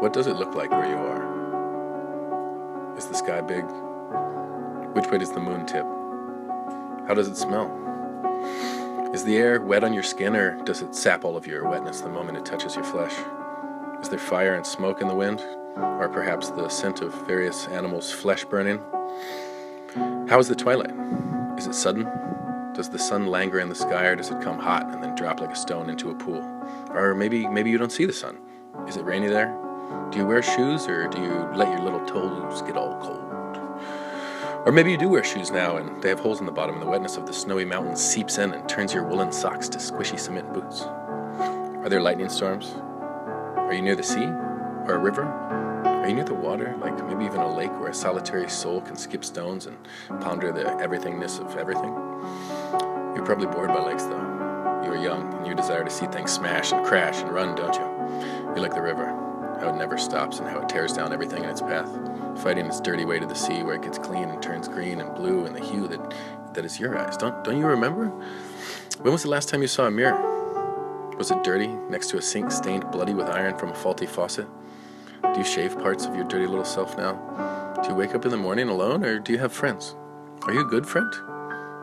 What does it look like where you are? Is the sky big? Which way does the moon tip? How does it smell? Is the air wet on your skin, or does it sap all of your wetness the moment it touches your flesh? Is there fire and smoke in the wind? Or perhaps the scent of various animals' flesh burning? How is the twilight? Is it sudden? Does the sun languor in the sky, or does it come hot and then drop like a stone into a pool? Or maybe you don't see the sun. Is it rainy there? Do you wear shoes, or do you let your little toes get all cold? Or maybe you do wear shoes now, and they have holes in the bottom, and the wetness of the snowy mountains seeps in and turns your woolen socks to squishy cement boots. Are there lightning storms? Are you near the sea? Or a river? Are you near the water, like maybe even a lake where a solitary soul can skip stones and ponder the everythingness of everything? You're probably bored by lakes, though. You are young, and you desire to see things smash and crash and run, don't you? You like the river, how it never stops and how it tears down everything in its path, fighting its dirty way to the sea where it gets clean and turns green and blue in the hue that is your eyes. Don't you remember? When was the last time you saw a mirror? Was it dirty, next to a sink stained bloody with iron from a faulty faucet? Do you shave parts of your dirty little self now? Do you wake up in the morning alone, or do you have friends? Are you a good friend?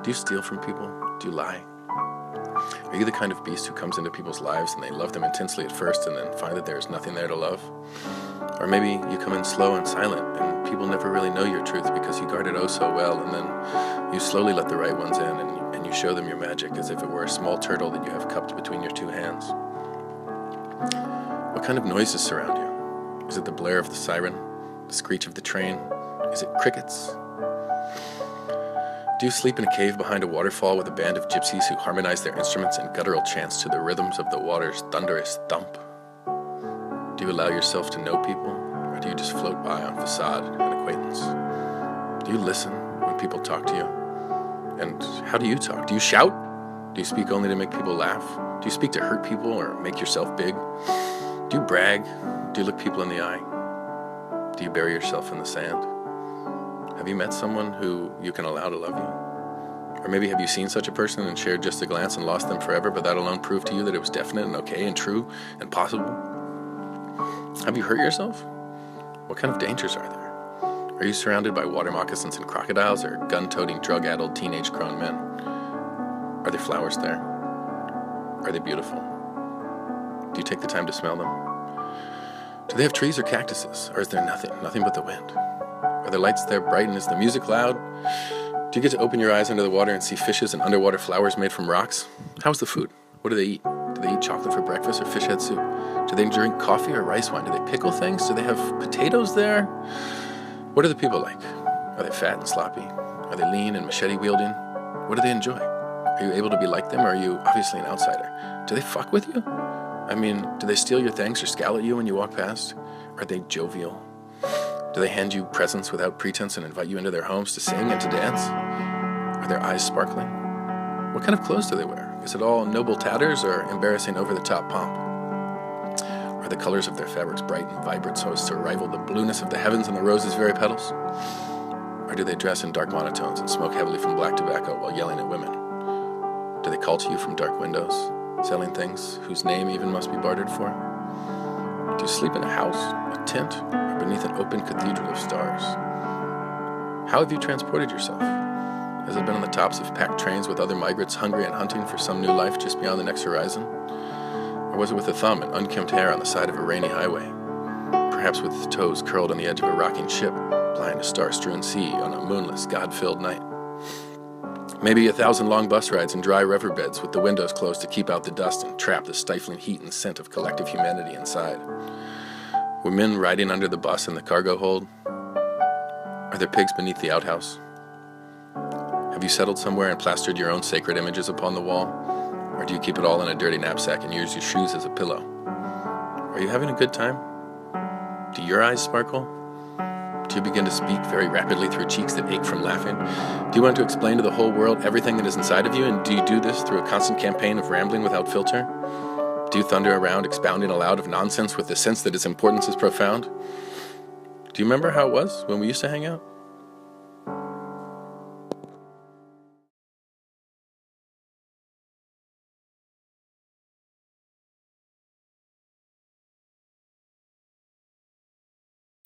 Do you steal from people? Do you lie? Are you the kind of beast who comes into people's lives and they love them intensely at first and then find that there is nothing there to love? Or maybe you come in slow and silent and people never really know your truth because you guard it oh so well, and then you slowly let the right ones in and you show them your magic as if it were a small turtle that you have cupped between your two hands. What kind of noises surround you? Is it the blare of the siren? The screech of the train? Is it crickets? Do you sleep in a cave behind a waterfall with a band of gypsies who harmonize their instruments in guttural chants to the rhythms of the water's thunderous thump? Do you allow yourself to know people, or do you just float by on facade and acquaintance? Do you listen when people talk to you? And how do you talk? Do you shout? Do you speak only to make people laugh? Do you speak to hurt people or make yourself big? Do you brag? Do you look people in the eye? Do you bury yourself in the sand? Have you met someone who you can allow to love you? Or maybe have you seen such a person and shared just a glance and lost them forever, but that alone proved to you that it was definite and okay and true and possible? Have you hurt yourself? What kind of dangers are there? Are you surrounded by water moccasins and crocodiles, or gun-toting, drug-addled, teenage grown men? Are there flowers there? Are they beautiful? Do you take the time to smell them? Do they have trees or cactuses, or is there nothing but the wind? Are the lights there bright, and is the music loud? Do you get to open your eyes under the water and see fishes and underwater flowers made from rocks? How's the food? What do they eat? Do they eat chocolate for breakfast or fish head soup? Do they drink coffee or rice wine? Do they pickle things? Do they have potatoes there? What are the people like? Are they fat and sloppy? Are they lean and machete wielding? What do they enjoy? Are you able to be like them, or are you obviously an outsider? Do they fuck with you? I mean, do they steal your things or scowl at you when you walk past? Are they jovial? Do they hand you presents without pretense and invite you into their homes to sing and to dance? Are their eyes sparkling? What kind of clothes do they wear? Is it all noble tatters or embarrassing over-the-top pomp? Are the colors of their fabrics bright and vibrant so as to rival the blueness of the heavens and the rose's very petals? Or do they dress in dark monotones and smoke heavily from black tobacco while yelling at women? Do they call to you from dark windows, selling things whose name even must be bartered for? Do you sleep in a house, a tent, or beneath an open cathedral of stars? How have you transported yourself? Has it been on the tops of packed trains with other migrants hungry and hunting for some new life just beyond the next horizon? Or was it with a thumb and unkempt hair on the side of a rainy highway? Perhaps with toes curled on the edge of a rocking ship, plying a star-strewn sea on a moonless, God-filled night. Maybe 1,000 long bus rides in dry riverbeds with the windows closed to keep out the dust and trap the stifling heat and scent of collective humanity inside. Were men riding under the bus in the cargo hold? Are there pigs beneath the outhouse? Have you settled somewhere and plastered your own sacred images upon the wall? Or do you keep it all in a dirty knapsack and use your shoes as a pillow? Are you having a good time? Do your eyes sparkle? Do you begin to speak very rapidly through cheeks that ache from laughing? Do you want to explain to the whole world everything that is inside of you, and do you do this through a constant campaign of rambling without filter? Do you thunder around, expounding aloud of nonsense with the sense that its importance is profound? Do you remember how it was when we used to hang out?